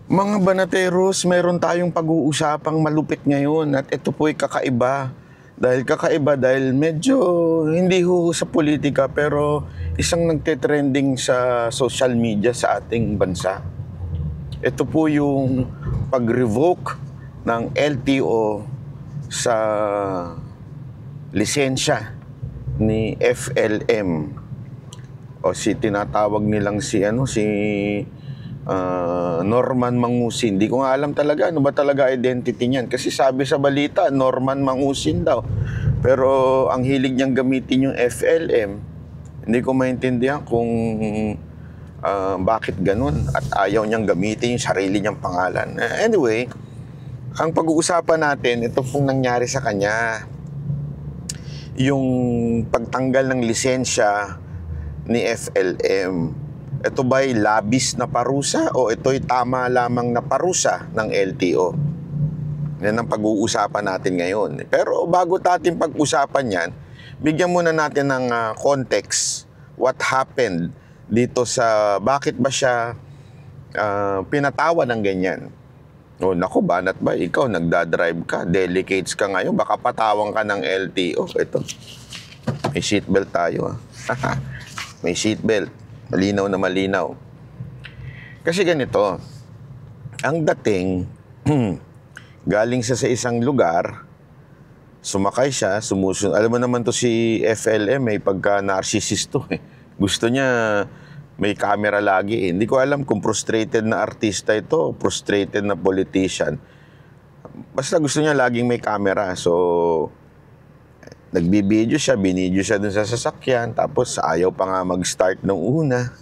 Mga banateros, meron tayong pag-uusapang malupit ngayon at ito po'y kakaiba. Dahil medyo hindi ho sa politika pero isang nagte-trending sa social media sa ating bansa. Ito po yung pag-revoke ng LTO sa lisensya ni FLM o tinatawag nilang si Norman Mangusin. Hindi ko nga alam talaga ano ba talaga identity niyan. Kasi sabi sa balita, Norman Mangusin daw. Pero ang hilig niyang gamitin yung FLM, hindi ko maintindihan kung bakit ganun. At ayaw niyang gamitin yung sarili niyang pangalan. Anyway, ang pag-uusapan natin, ito pong nangyari sa kanya. Yung pagtanggal ng lisensya ni FLM. Ito ba'y labis na parusa o ito'y tama lamang na parusa ng LTO? Yan ang pag-uusapan natin ngayon. Pero bago natin pag-usapan yan, bigyan muna natin ng context, what happened dito sa bakit ba siya pinatawa ng ganyan. O naku, banat ba? Ikaw, nagdadrive ka, delicates ka ngayon, baka patawang ka ng LTO. Ito, may seatbelt tayo. May seatbelt. Malinaw na malinaw. Kasi ganito, ang dating, galing sa isang lugar, sumakay siya, sumusunod. Alam mo naman to si FLM, may pagka-narcissist to. Gusto niya may camera lagi. Hindi ko alam kung frustrated na artista ito, frustrated na politician. Basta gusto niya laging may camera. So, nagbibideo siya, binidyo siya dun sa sasakyan, tapos ayaw pa nga mag-start nung una.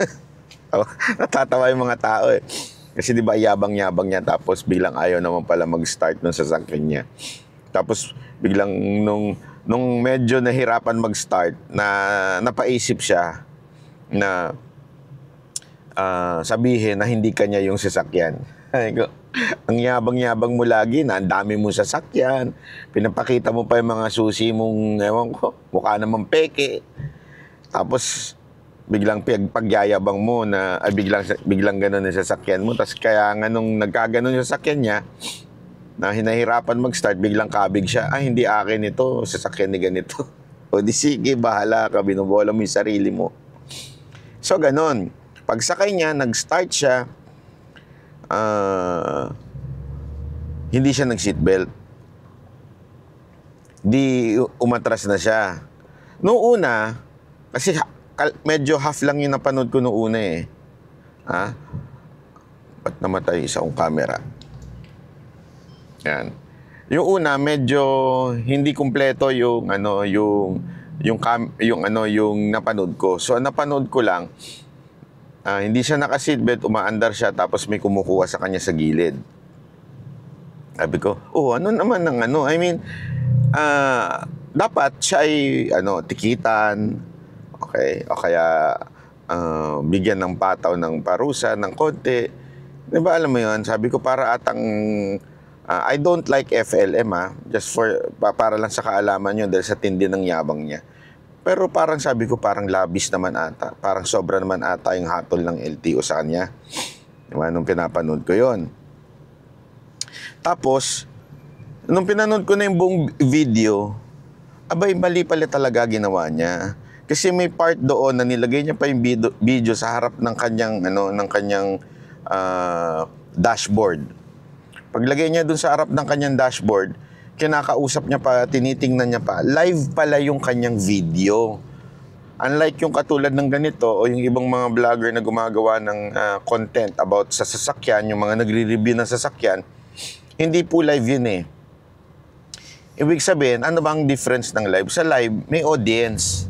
Natatawa yung mga tao eh. Kasi di ba yabang-yabang niya, tapos biglang ayaw naman pala mag-start nung sasakyan niya. Tapos biglang nung medyo nahirapan mag-start, napaisip siya na sabihin na hindi kanya yung sasakyan. Ang yabang-yabang mo lagi na ang dami mong sasakyan, pinapakita mo pa yung mga susi mong, ewan ko, mukha namang peke. Tapos, biglang pagyayabang mo na, biglang ganun yung sasakyan mo. Tapos kaya nga nung nagkaganon yung sasakyan niya, na hinahirapan mag-start, biglang kabig siya, hindi akin ito, sasakyan ni ganito. O di sige, bahala ka, binubola mo yung sarili mo. So, ganun. Pagsakay niya, nag-start siya, hindi siya nag-seatbelt. Di umatras na siya. Noong una, kasi medyo half lang yung napanood ko noong una eh. Ba't namatay isa kong camera? Yan. Yung una, medyo hindi kumpleto yung yung napanood ko. So, napanood ko lang, hindi siya naka-seatbelt, umaandar siya, tapos may kumukuha sa kanya sa gilid. Sabi ko, ano naman ng I mean, dapat siya ay, tikitan, okay, o kaya, bigyan ng pataw ng parusa, ng konti. Diba, alam mo yun, sabi ko, para atang, I don't like FLM, just para lang sa kaalaman yun, dahil sa tindi ng yabang niya. Pero parang sabi ko, parang labis naman ata. Parang sobra naman ata yung hatol ng LTO sa kanya. Diba? Nung pinapanood ko yon. Tapos, nung pinanood ko na yung buong video, abay, mali pala talaga ginawa niya. Kasi may part doon na nilagay niya pa yung video sa harap ng kanyang dashboard. Paglagay niya dun sa harap ng kanyang dashboard, kinakausap niya pa, tinitingnan niya pa, live pala yung kanyang video. Unlike yung katulad ng ganito o yung ibang mga vlogger na gumagawa ng content about sa sasakyan, yung mga nagre-review ng sasakyan, hindi po live yun eh. Ibig sabihin, ano bang difference ng live? Sa live, may audience.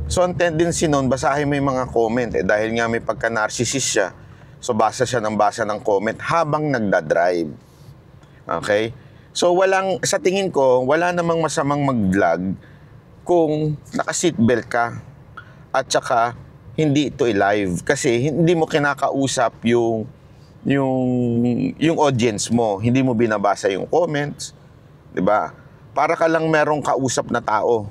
So, ang tendency nun, basahin mo yung mga comment dahil nga may pagka-narcissist siya. So, basa siya ng comment habang nagdadrive. Okay? So, sa tingin ko, wala namang masamang mag-vlog kung naka-seatbelt ka at saka hindi ito i-live. Kasi hindi mo kinakausap yung audience mo. Hindi mo binabasa yung comments. Diba? Para ka lang merong kausap na tao.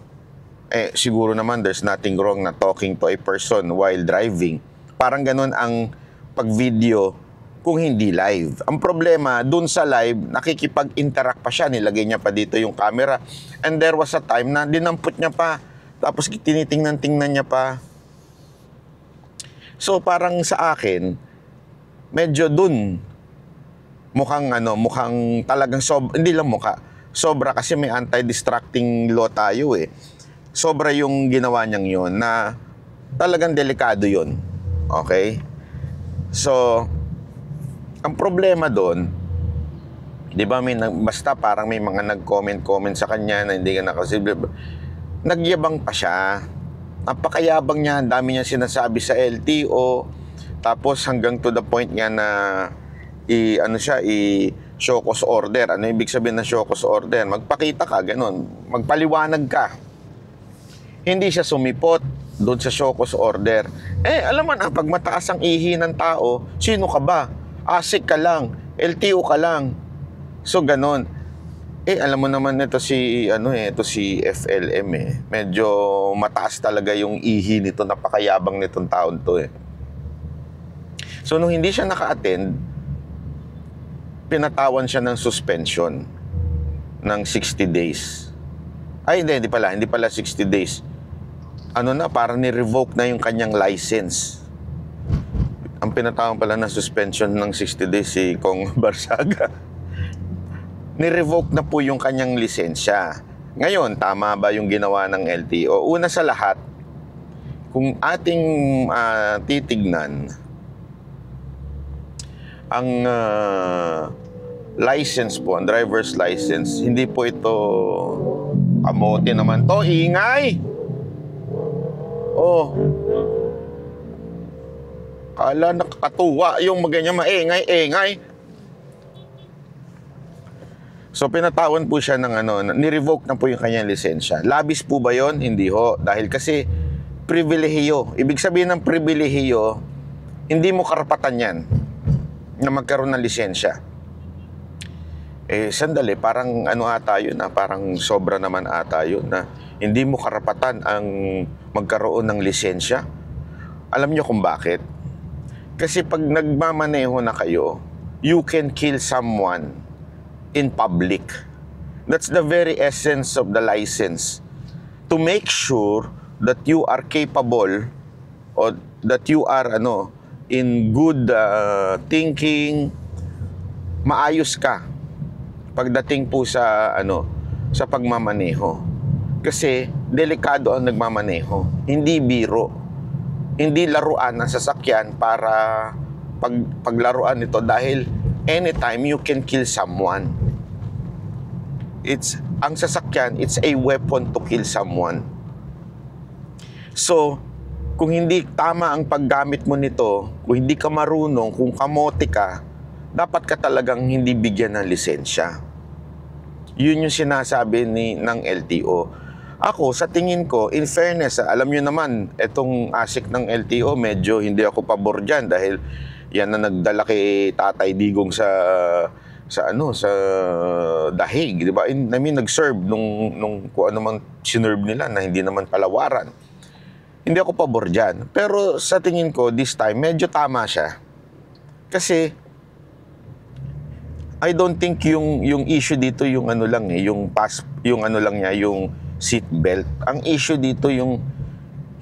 Siguro naman there's nothing wrong na talking to a person while driving. Parang ganun ang pag-video kung hindi live. Ang problema, dun sa live, nakikipag-interact pa siya. Nilagay niya pa dito yung camera. And there was a time na dinampot niya pa. Tapos tinitingnan-tingnan niya pa. So parang sa akin, medyo dun, mukhang talagang hindi lang sobra kasi may anti-distracting law tayo eh. Sobra yung ginawa niyang yun na talagang delikado yun. Okay? So, ang problema doon, di ba, basta parang may mga nag-comment sa kanya na hindi ka nakasible. Nagyabang pa siya. Napakayabang niya, ang dami niya sinasabi sa LTO. Tapos hanggang to the point nga na show cause order. Ano ibig sabihin ng show cause order? Magpakita ka, ganun. Magpaliwanag ka. Hindi siya sumipot doon sa show cause order. Alam mo na, pag mataas ang ihi ng tao, sino ka ba? ASIC ka lang, LTO ka lang. So ganun. Alam mo naman ito si FLM eh. Medyo mataas talaga yung ihi nito, napakayabang nitong taon to eh. So nung hindi siya naka-attend, pinatawan siya ng suspension ng 60 days. Hindi pala 60 days. Parang ni-revoke na yung kanyang license. Ang pinatawan pala ng suspension ng 60 days si Kong Barsaga. Ni-revoke na po yung kanyang lisensya. Ngayon, tama ba yung ginawa ng LTO? Una sa lahat, kung ating titignan, ang license po, ang driver's license, hindi po ito kamote naman to. Ingay! Kala nakakatuwa yung ganyan maingay. So pinatawan po siya ng ni-revoke na po yung kanyang lisensya. Labis po ba yon? Hindi ho. Dahil kasi pribilehiyo. Ibig sabihin ng pribilehiyo, hindi mo karapatan yan na magkaroon ng lisensya. Sandali, parang ata yun na, parang sobra naman ata yun na hindi mo karapatan ang magkaroon ng lisensya. Alam niyo kung bakit? Kasi pag nagmamaneho na kayo, you can kill someone in public. That's the very essence of the license. To make sure that you are capable or that you are in good thinking, maayos ka pagdating po sa sa pagmamaneho. Kasi delikado ang nagmamaneho, hindi biro. Hindi laruan ang sasakyan para paglaruan ito dahil anytime you can kill someone. Ang sasakyan, it's a weapon to kill someone. So, kung hindi tama ang paggamit mo nito, kung hindi ka marunong, kung kamote ka, dapat ka talagang hindi bigyan ng lisensya. Yun yung sinasabi ng LTO. Ako, sa tingin ko, in fairness, alam nyo naman, itong ASIC ng LTO, medyo hindi ako pabor dyan dahil yan na nagdala kay Tatay Digong sa dahig, di ba? I mean, nag-serve nung kung ano man sinerve nila na hindi naman palawaran. Hindi ako pabor dyan. Pero sa tingin ko, this time, medyo tama siya. Kasi, I don't think yung issue dito yung seat belt. Ang issue dito yung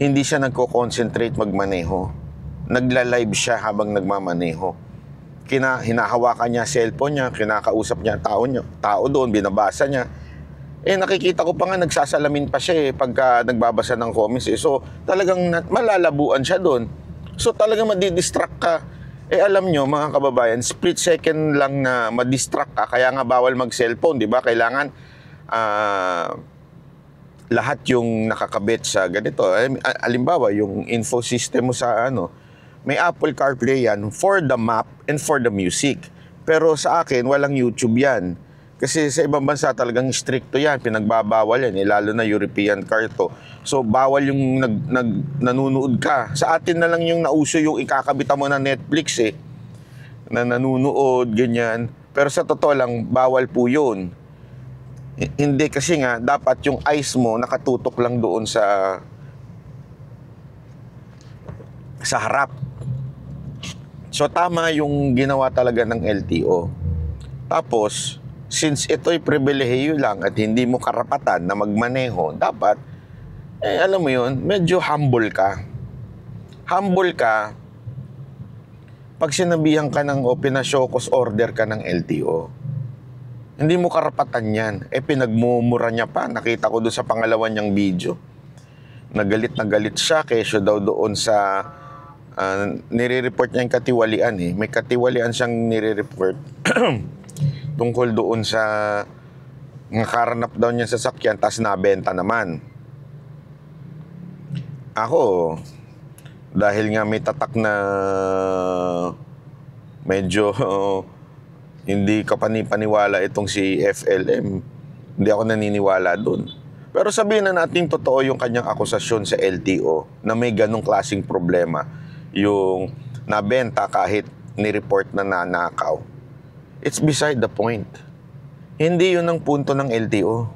hindi siya nagko-concentrate magmaneho. Nagla-live siya habang nagmamaneho. Hinahawakan niya cellphone niya, kinakausap niya tao doon, binabasa niya. Nakikita ko pa nga nagsasalamin pa siya pagka nagbabasa ng comments So, talagang malalabuan siya doon. So, talagang madidistract ka. Alam nyo, mga kababayan, split second lang na madistract ka, kaya nga bawal mag-cellphone, di ba? Kailangan lahat yung nakakabit sa ganito. Halimbawa, yung info system mo sa may Apple CarPlay yan for the map and for the music. Pero sa akin, walang YouTube yan. Kasi sa ibang bansa talagang stricto yan, pinagbabawal yan, lalo na European car to. So bawal yung nanunood ka. Sa atin na lang yung nauso yung ikakabita mo na Netflix na nanunood, ganyan. Pero sa totoo lang, bawal po yun. Hindi kasi nga, dapat yung eyes mo nakatutok lang doon sa harap. So tama yung ginawa talaga ng LTO. Tapos, since ito'y pribilehiyo lang at hindi mo karapatan na magmaneho, dapat, alam mo yun, medyo humble ka. Humble ka pag sinabihan ka ng o pinashokos order ka ng LTO. Hindi mo karapatan yan. Pinagmumura niya pa. Nakita ko doon sa pangalawa niyang video. Nagalit siya kesyo daw doon sa nire-report niya yung katiwalian eh. May katiwalian siyang nire-report tungkol doon sa nakaranap daw niya sa sasakyan tas nabenta naman. Ako, dahil nga may tatak na medyo hindi ka panipaniwala itong si FLM, hindi ako naniniwala doon. Pero sabihin na natin totoo yung kanyang akusasyon sa LTO na may ganong klaseng problema. Yung nabenta kahit ni-report na nanakaw. It's beside the point. Hindi yun ang punto ng LTO.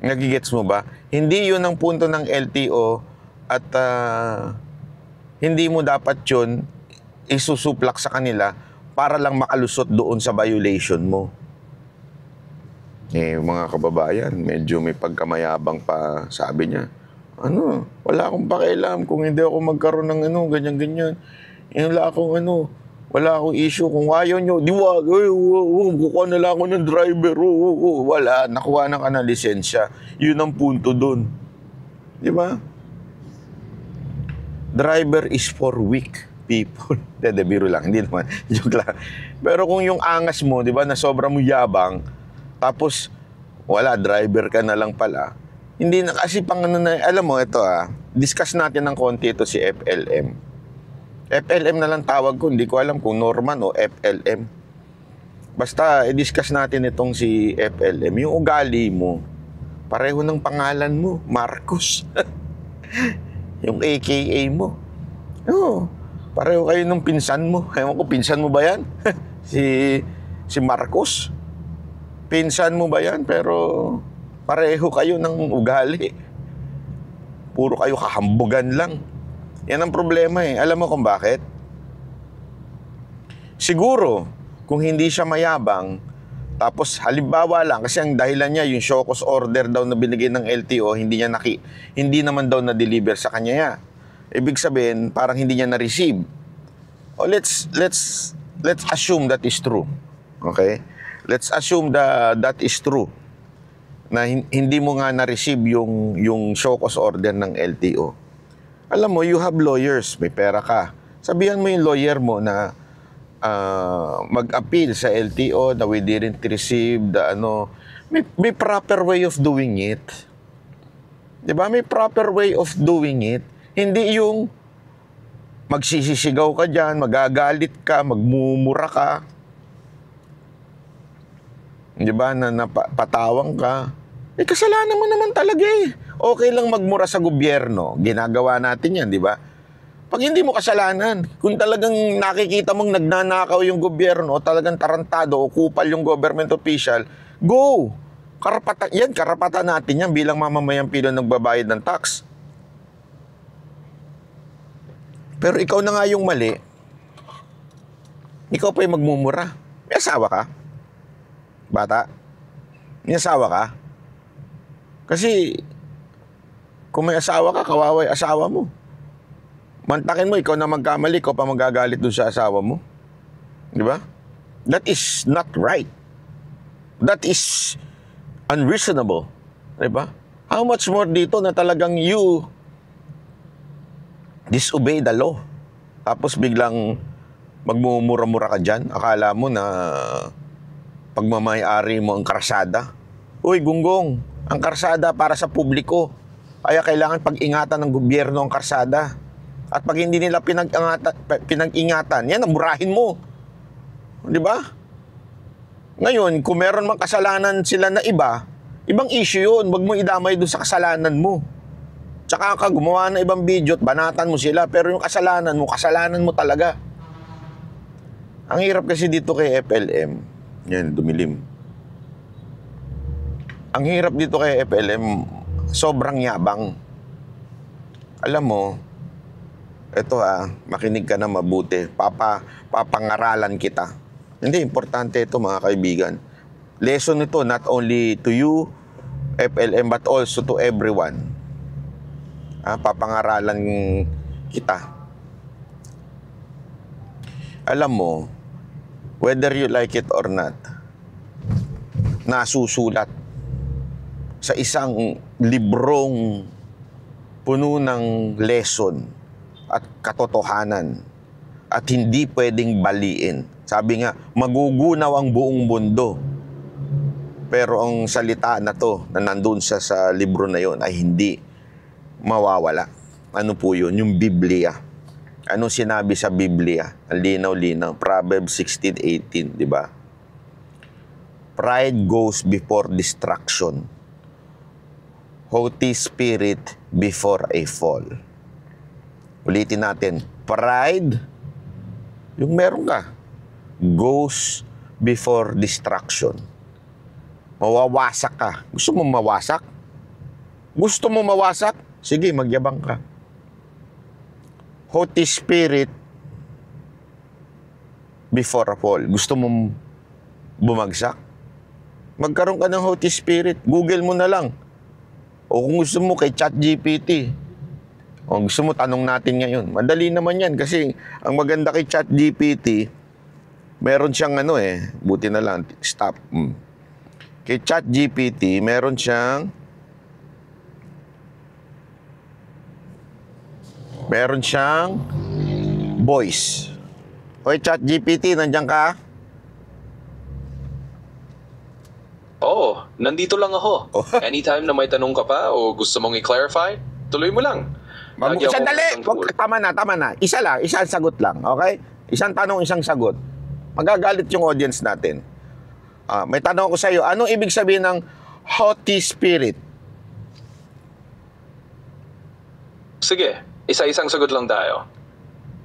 Nagigets mo ba? Hindi yun ang punto ng LTO at hindi mo dapat yun isusuplak sa kanila para lang makalusot doon sa violation mo. Mga kababayan, medyo may pagkamayabang pa, sabi niya. Wala akong pakialam kung hindi ako magkaroon ng ganyan-ganyan. Wala akong issue. Kung ayaw nyo, kukuha na lang ako ng driver. Wala, nakuha na ka ng lisensya. Yun ang punto doon. Di ba? Driver is for weak people. Biro lang, hindi naman. Joke lang. Pero kung yung angas mo, di ba, na sobrang mo yabang, tapos wala, driver ka na lang pala. Hindi na kasi alam mo, ito discuss natin ng konti ito si FLM. FLM na lang tawag ko, hindi ko alam kung Norman o FLM. Basta, i-discuss natin itong si FLM. Yung ugali mo, pareho ng pangalan mo, Marcos. Yung AKA mo. Pareho kayo nung pinsan mo. Ewan ko, pinsan mo ba yan? si Marcos. Pinsan mo ba yan? Pero pareho kayo ng ugali. Puro kayo kahambugan lang. Yan ang problema eh. Alam mo kung bakit? Siguro, kung hindi siya mayabang, tapos halimbawa lang, kasi ang dahilan niya, yung show cause order daw na binigay ng LTO, hindi naman daw na-deliver sa kanya yan. Ibig sabihin, parang hindi niya na-receive. Let's assume that is true. Okay? Let's assume that is true. Na hindi mo nga na-receive yung show cause order ng LTO. Alam mo, you have lawyers, may pera ka. Sabihan mo yung lawyer mo na mag-appeal sa LTO na we didn't receive may proper way of doing it. 'Di ba? May proper way of doing it. Hindi yung magsisisigaw ka diyan, magagalit ka, magmumura ka. 'Di ba? Na patawang ka. Kasalanan mo naman talaga eh. Okay lang magmura sa gobyerno. Ginagawa natin 'yan, 'di ba? Pag hindi mo kasalanan, kung talagang nakikita mong nagnanakaw yung gobyerno o talagang tarantado o kupal yung government official, go! Karapatan natin yan bilang mamamayang Pino nagbabayad ng tax. Pero ikaw na nga yung mali, ikaw pa yung magmumura. May asawa ka? Bata? May asawa ka? Kasi, kung may asawa ka, kawawa yung asawa mo. Mantakin mo, ikaw na magkamali, ikaw pa magagalit dun sa asawa mo. Di ba? That is not right. That is unreasonable. Di ba? How much more dito na talagang you disobey the law. Tapos biglang magmumura-mura ka dyan. Akala mo na pagmamayari mo ang karsada. Uy, gunggong, ang karsada para sa publiko. Kaya kailangan pag-ingatan ng gobyerno ang karsada. At pag hindi nila pinag-ingatan, yan, murahin mo. Di ba? Ngayon, kung meron mang kasalanan sila na ibang issue yun. Huwag mo idamay doon sa kasalanan mo. Tsaka ka gumawa ng ibang video at banatan mo sila. Pero yung kasalanan mo talaga. Ang hirap kasi dito kay FLM. Yan, dumilim. Ang hirap dito kay FLM, sobrang yabang. Alam mo, Ito makinig ka na mabuti. Papangaralan kita. Hindi, importante ito mga kaibigan. Lesson ito not only to you, FLM, but also to everyone. Papangaralan kita. Alam mo, whether you like it or not, nasusulat sa isang librong puno ng lesson at katotohanan at hindi pwedeng baliin. Sabi nga, magugunaw ang buong mundo. Pero ang salita na to na nandun sa libro na yon ay hindi mawawala. Ano po yun? Yung Biblia. Ano sinabi sa Biblia? Ang linaw-linaw. Proverbs 16:18, di ba? Pride goes before destruction. Haughty spirit before a fall. Ulitin natin. Pride, yung meron ka, goes before destruction. Mawawasak ka. Gusto mo mawasak? Gusto mo mawasak? Sige, magyabang ka. Haughty spirit before a fall. Gusto mo bumagsak? Magkaroon ka ng haughty spirit. Google mo na lang. O kung gusto mo kay ChatGPT. O gusto mo tanong natin ngayon. Madali naman yan kasi ang maganda kay ChatGPT, meron siyang buti na lang, stop. Kay ChatGPT, meron siyang voice. Hoy ChatGPT, nandiyan ka? Oo, nandito lang ako. Anytime na may tanong ka pa o gusto mong i-clarify, tuloy mo lang. Lagi ako Sandali! thankful. Tama na. Isa lang, isang sagot lang, okay? Isang tanong, isang sagot. Magagalit yung audience natin. May tanong ako sa iyo, anong ibig sabihin ng haughty spirit? Sige, isa-isang sagot lang tayo.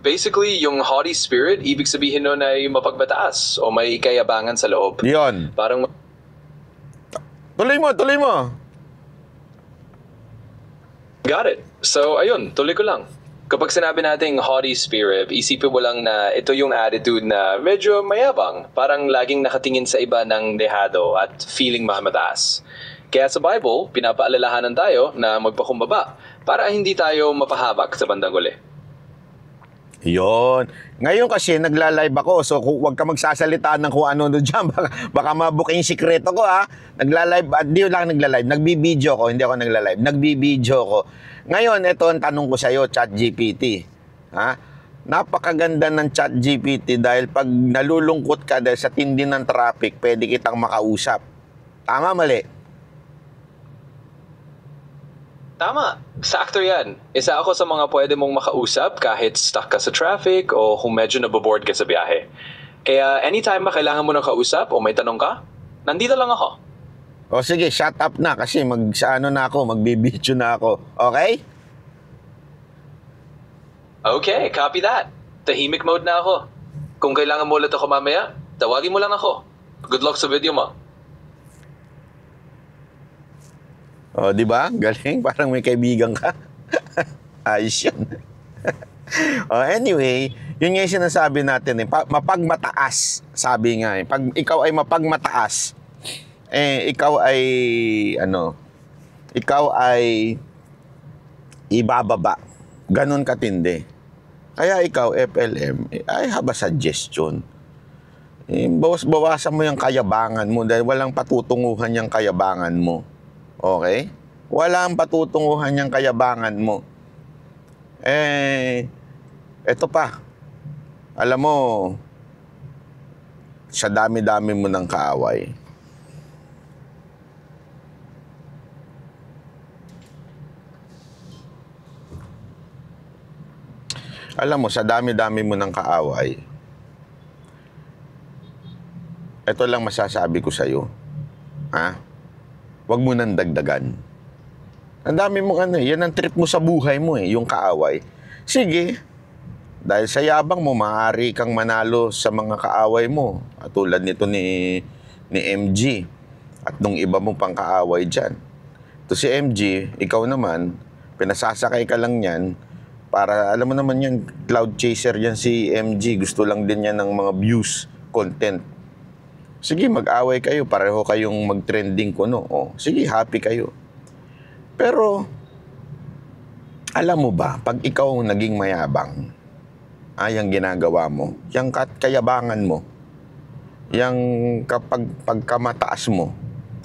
Basically, yung haughty spirit, ibig sabihin nun ay mapagbataas o may kayabangan sa loob. Yon. Parang Tuloy mo. got it. So, ayun, tuloy ko lang. Kapag sinabi nating haughty spirit, isipin mo lang na ito yung attitude na medyo mayabang, parang laging nakatingin sa iba ng dehado at feeling mamataas. Kaya sa Bible, pinapaalalahanan tayo na magpakumbaba para hindi tayo mapahabak sa bandang uli. Yon. Ngayon kasi nagla-live ako, so huwag ka magsasalita ng kung ano dyan. Baka mabuka yung sikreto ko Nagla-live, di lang nagla-live, nagbibideo ko, hindi ako nagla-live, nagbibideo ko. Ngayon, ito ang tanong ko sa iyo, ChatGPT. Napakaganda ng ChatGPT dahil pag nalulungkot ka dahil sa tindi ng traffic, pwede kitang makausap. Tama, mali? Tama, sakto yan. Isa ako sa mga pwede mong makausap kahit stuck ka sa traffic o kung medyo naboboard ka sa biyahe. Kaya anytime kailangan mo ng kausap o may tanong ka, nandito lang ako. O sige, shut up na kasi magbibideo na ako. Okay? Okay, copy that. Tahimik mode na ako. Kung kailangan mo ulit ako mamaya, tawagin mo lang ako. Good luck sa video mo. O, di ba? Galing. Parang may kaibigan ka. Ayos yan. Anyway, yun nga yung sinasabi natin. Mapagmataas. Sabi nga. Pag ikaw ay mapagmataas, ikaw ay ibababa. Ganon katindi. Kaya ikaw, FLM, I have a suggestion. Bawasan mo yung kayabangan mo dahil walang patutunguhan yung kayabangan mo. Okay? Walang patutunguhan yung kayabangan mo. Eto pa. Alam mo, sa dami-dami mo ng kaaway. Alam mo, sa dami-dami mo ng kaaway, ito lang masasabi ko sa'yo. Huwag mo nang dagdagan. Ang dami mong yan ang trip mo sa buhay mo yung kaaway. Sige, dahil sa yabang mo, maaari kang manalo sa mga kaaway mo. At tulad nito ni MG at nung iba mo pang kaaway dyan. Ito si MG, ikaw naman, pinasasakay ka lang yan para, alam mo naman yan, cloud chaser yan si MG. Gusto lang din yan ng mga views, content. Sige, mag-away kayo. Pareho kayong mag-trending kuno. O, sige, happy kayo. Pero, alam mo ba, pag ikaw naging mayabang, yung ginagawa mo, yung kayabangan mo, yung pagkamataas mo,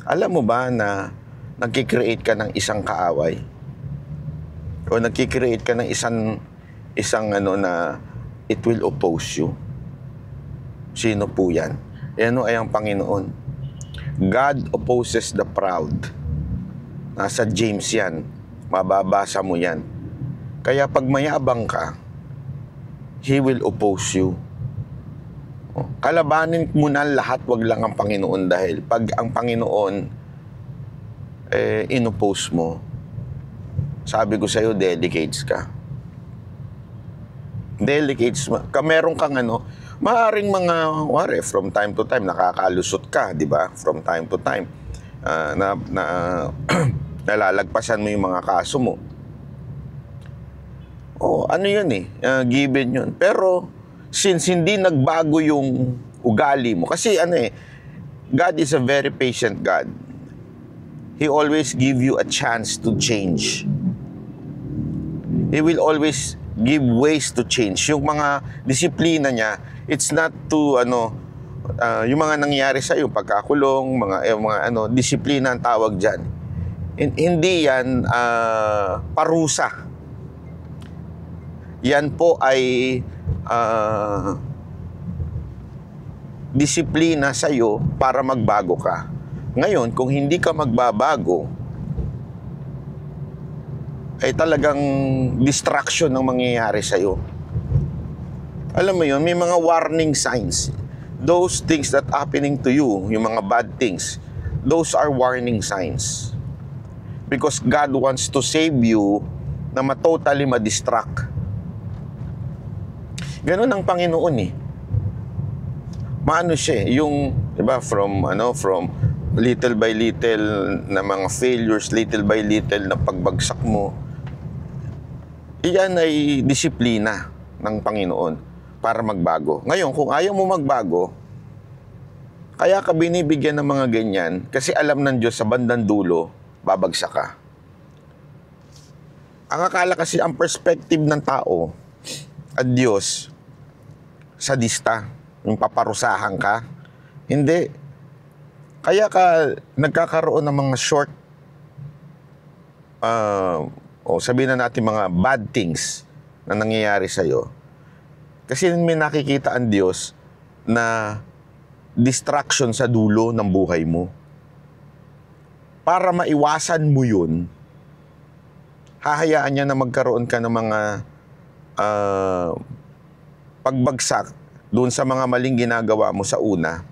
alam mo ba na nagkikreate ka ng isang kaaway? O nagkikreate ka ng isang na it will oppose you? Sino po yan? Yan ay ang Panginoon. God opposes the proud. Nasa James yan. Mababasa mo yan. Kaya pag mayabang ka, He will oppose you. Kalabanin mo na lahat, wag lang ang Panginoon, dahil pag ang Panginoon inoppose mo, sabi ko sa'yo, delicates ka. Delicates ka. Meron kang maaring mga, from time to time, nakakalusot ka, di ba? From time to time. Nalalagpasan mo yung mga kaso mo. Ano yun given yun. Pero, since hindi nagbago yung ugali mo, kasi God is a very patient God. He always give you a chance to change. He will always give ways to change. Yung mga disiplina niya, it's not to, yung mga nangyari sa'yo, pagkakulong, mga disiplina ang tawag dyan. Hindi yan parusa. Yan po ay disiplina sa'yo para magbago ka. Ngayon, kung hindi ka magbabago, ay talagang distraction ang mangyayari sa'yo. Alam mo yun, may mga warning signs. Those things that happening to you, yung mga bad things, those are warning signs. Because God wants to save you na totally ma-distract. Ganun ang Panginoon Maano siya yung, di ba, from little by little na mga failures, little by little na pagbagsak mo, iyan ay disiplina ng Panginoon para magbago. Ngayon, kung ayaw mo magbago, kaya ka binibigyan ng mga ganyan kasi alam ng Diyos sa bandang dulo, babagsak ka. Ang akala kasi, ang perspective ng tao at Diyos, sadista, yung paparusahan ka. Hindi. Kaya ka nagkakaroon ng mga short, sabihin na natin mga bad things na nangyayari sa'yo. Kasi may nakikita ang Diyos na distraction sa dulo ng buhay mo. Para maiwasan mo yun, hahayaan niya na magkaroon ka ng mga pagbagsak doon sa mga maling ginagawa mo sa una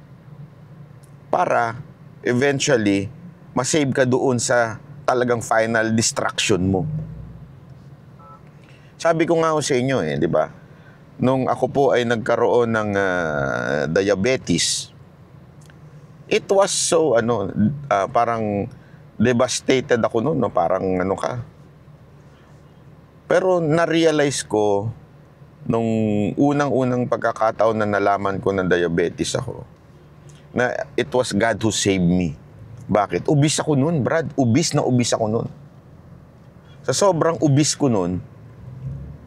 para eventually masave ka doon sa talagang final distraction mo. Sabi ko nga sa inyo di ba? Nung ako po ay nagkaroon ng diabetes, it was so parang devastated ako noon, parang ka. Pero na-realize ko nung unang-unang pagkakataon na nalaman ko na diabetes ako, na it was God who saved me. Bakit? Ubis ako nun, Brad. Ubis ako nun. Sa sobrang ubis ko nun,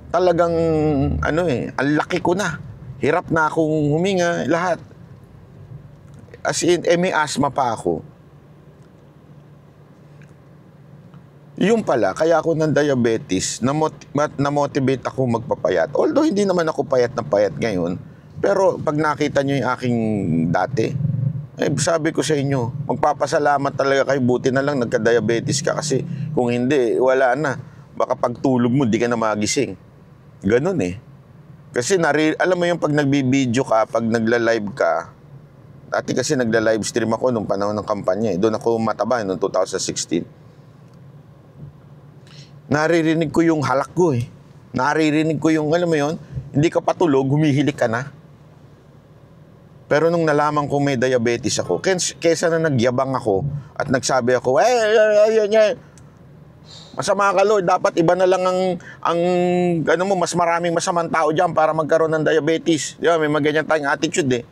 talagang, ang laki ko na. Hirap na akong huminga, lahat. As in, may asthma pa ako. Yung pala, kaya ako ng diabetes, na-motivate ako magpapayat. Although hindi naman ako payat na payat ngayon, pero pag nakita nyo yung aking dati, sabi ko sa inyo, magpapasalamat talaga kayo, buti na lang nagka-diabetes ka kasi kung hindi, wala na. Baka pagtulog mo, di ka na magising. Ganun Kasi alam mo yung pag nagbibideo ka, pag nagla-live ka, dati kasi nagla-live stream ako nung panahon ng kampanya Doon ako mataba noong 2016. Naririnig ko yung halak ko Naririnig ko yung, alam mo yun, hindi ka patulog, humihilik ka na. Pero nung nalaman ko may diabetes ako, kesa na nagyabang ako at nagsabi ako, Masama ka, Lord. Dapat iba na lang ang ano mo, mas maraming masamang tao dyan para magkaroon ng diabetes. Di ba? May mga ganyan tayong attitude eh.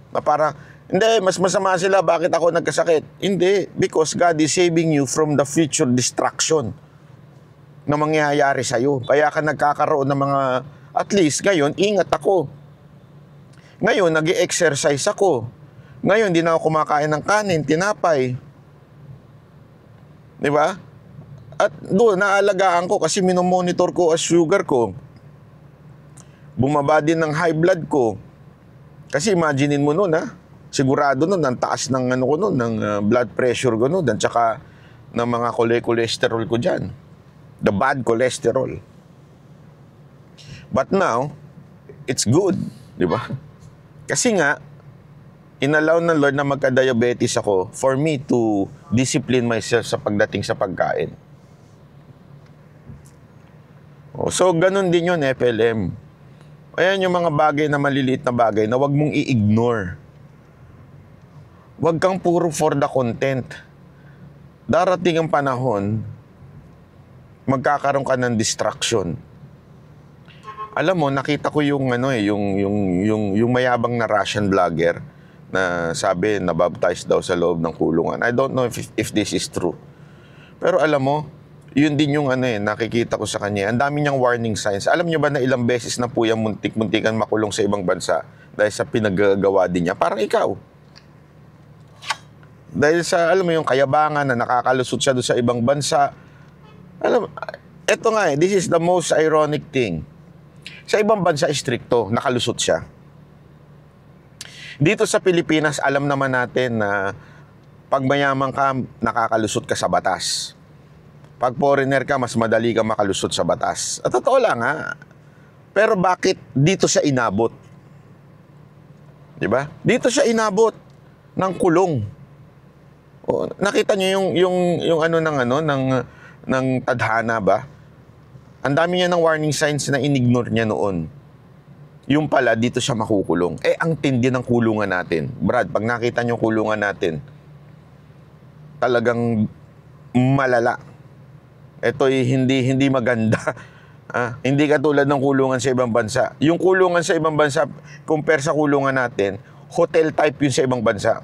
Na para, hindi, mas masama sila, bakit ako nagkasakit? Hindi, because God is saving you from the future destruction na mangyayari sa'yo. Kaya ka nagkakaroon ng mga, at least ngayon, ingat ako. Ngayon, nag-i-exercise ako. Ngayon, di na ako kumakain ng kanin, tinapay. Di ba? At doon, naalagaan ko kasi minomonitor ko ang sugar ko. Bumaba din ng high blood ko. Kasi imaginein mo nun, ha? Sigurado nun, ang taas ng, ano ko nun, ng blood pressure ko nun, at saka ng mga cholesterol ko dyan. The bad cholesterol. But now, it's good. Di ba? Kasi nga, inallow ng Lord na magka-diabetes ako for me to discipline myself sa pagdating sa pagkain. So, ganun din yun, FLM. Ayan yung mga bagay na maliliit na bagay na wag mong i-ignore. Wag kang puro for the content. Darating ang panahon, magkakaroon ka ng distraction. Alam mo, nakita ko yung yung mayabang na Russian vlogger na sabi na baptized daw sa loob ng kulungan. I don't know if this is true. Pero alam mo, yun din yung nakikita ko sa kanya. Ang dami niyang warning signs. Alam niyo ba na ilang beses na po yung muntik-muntikan makulong sa ibang bansa dahil sa pinagagawa din niya? Parang ikaw. Dahil sa, alam mo yung kayabangan na nakakalusot siya doon sa ibang bansa. Alam, eto nga this is the most ironic thing. Sa ibang bansa, stricto, nakalusot siya. Dito sa Pilipinas, alam naman natin na pag mayaman ka, nakakalusot ka sa batas. Pag foreigner ka, mas madali ka makalusot sa batas. At totoo lang, ha? Pero bakit dito siya inabot? Diba? Dito siya inabot ng kulong. O, nakita niyo yung ng tadhana ba? Ang dami niya ng warning signs na inignore niya noon. Yung pala, dito siya makukulong. Ang tindi ng kulungan natin. Brad, pag nakita niyo kulungan natin, talagang malala. Ito'y hindi maganda. Hindi katulad ng kulungan sa ibang bansa. Yung kulungan sa ibang bansa, compare sa kulungan natin, hotel type yun sa ibang bansa.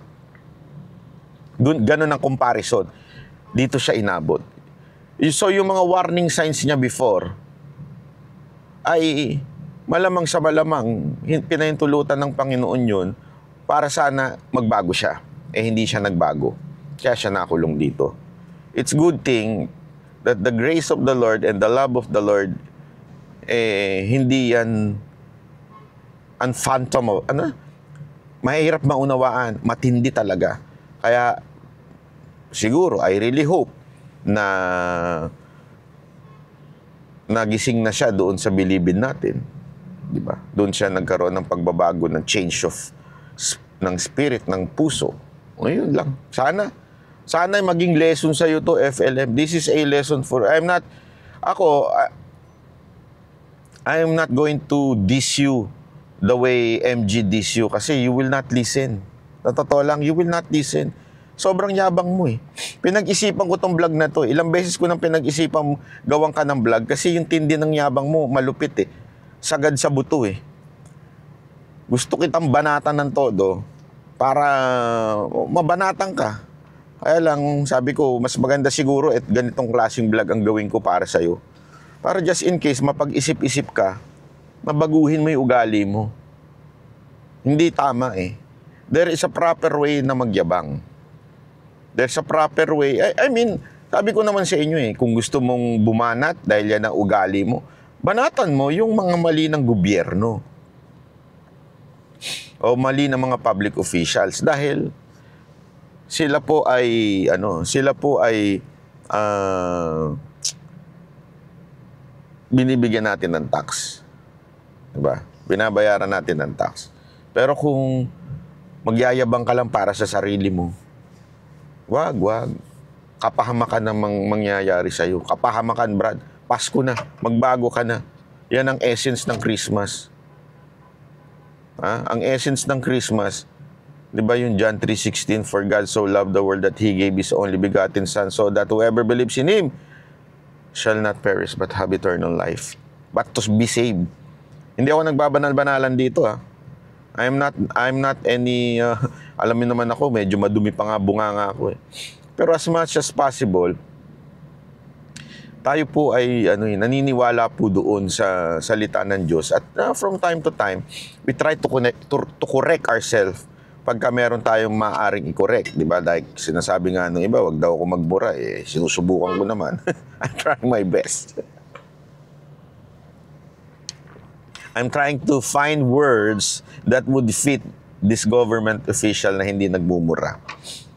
Ganun ang comparison. Dito siya inabot. So yung mga warning signs niya before, ay malamang sa malamang, pinahintulutan ng Panginoon yun para sana magbago siya. Hindi siya nagbago. Kaya siya nakulong dito. It's good thing that the grace of the Lord and the love of the Lord, hindi yan unphantom, mahirap maunawaan, matindi talaga. Kaya, siguro, I really hope na nagising na siya doon sa bilibid natin. Diba? Doon siya nagkaroon ng pagbabago, ng change ng spirit, ng puso. Ngayon lang. Sana maging lesson sa iyo to, FLM. This is a lesson for, I am not going to diss you the way MG diss you kasi you will not listen. Totoo lang, you will not listen. Sobrang yabang mo eh. Pinag-isipan ko tong vlog na to. Ilang beses ko nang pinag-isipan gawang ka ng vlog kasi yung tindi ng yabang mo, malupit eh. Sagad sa buto eh. Gusto kitang banatan ng todo para mabanatan ka. Kaya lang, sabi ko, mas maganda siguro at ganitong klaseng vlog ang gawin ko para sa'yo. Para just in case, mapag-isip-isip ka, mabaguhin mo yung ugali mo. Hindi tama eh. There is a proper way na magyabang. There's a proper way. I mean, sabi ko naman sa inyo eh, kung gusto mong bumanat dahil yan ang ugali mo, banatan mo yung mga mali ng gobyerno. O mali ng mga public officials dahil sila po ay binibigyan natin ng tax. Diba? Binabayaran natin ng tax. Pero kung magyayabang ka lang para sa sarili mo, wag. Kapahamakan ang mangyayari sa'yo. Kapahamakan, Brad. Pasko na. Magbago ka na. Yan ang essence ng Christmas. Ang essence ng Christmas, di ba yung John 3:16, for God so loved the world that He gave His only begotten Son, so that whoever believes in Him shall not perish but have eternal life. But to be saved. Hindi ako nagbabanal-banalan dito ha. I'm not any, alam mo naman ako, medyo madumi pa nga, bunganga ako eh. Pero as much as possible, tayo po ay naniniwala po doon sa salita ng Diyos. At from time to time, we try to correct ourselves pagka meron tayong maaaring i-correct. Diba? Dahil sinasabi nga ng iba, wag daw ako magmura. Sinusubukan ko naman. I'm trying my best. I'm trying to find words that would fit this government official na hindi nagmumura.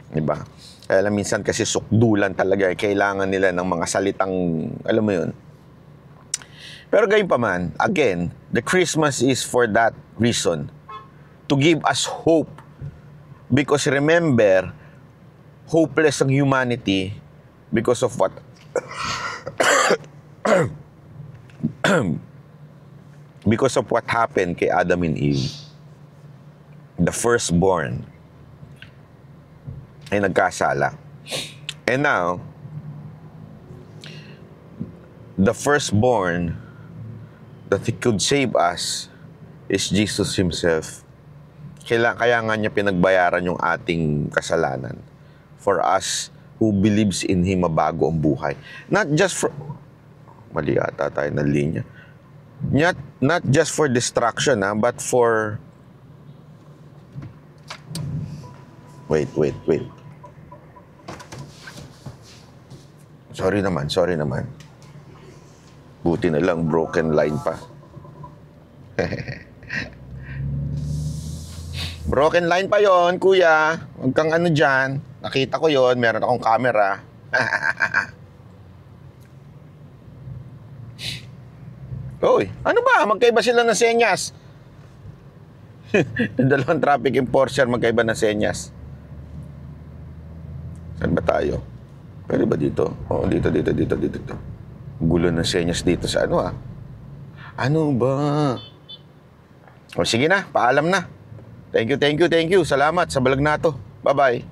Diba? Kaya minsan kasi sukdulan talaga. Kailangan nila ng mga salitang, alam mo yun. Pero gayon pa man, again, the Christmas is for that reason. To give us hope. Because remember, hopeless ang humanity because of what because of what happened kay Adam and Eve. The firstborn ay nagkasala. And now, the firstborn that he could save us is Jesus Himself. Kaya nga niya pinagbayaran yung ating kasalanan for us who believes in Him mabago ang buhay. Not just for... Mali ata tayo na linya. Not just for destruction, but for... Wait. Sorry naman. Buti na lang, broken line pa. Broken line pa yon, kuya. Huwag kang ano dyan. Nakita ko yon, meron akong camera. Hoy, ano ba? Magkaiba sila ng senyas. Dalawang traffic enforcer, magkaiba ng senyas. Saan ba tayo? Pwede ba dito? Oo, dito. Gulo ng senyas dito sa ano Ano ba? O sige na, paalam na. Thank you. Salamat sa balag na to. Bye-bye.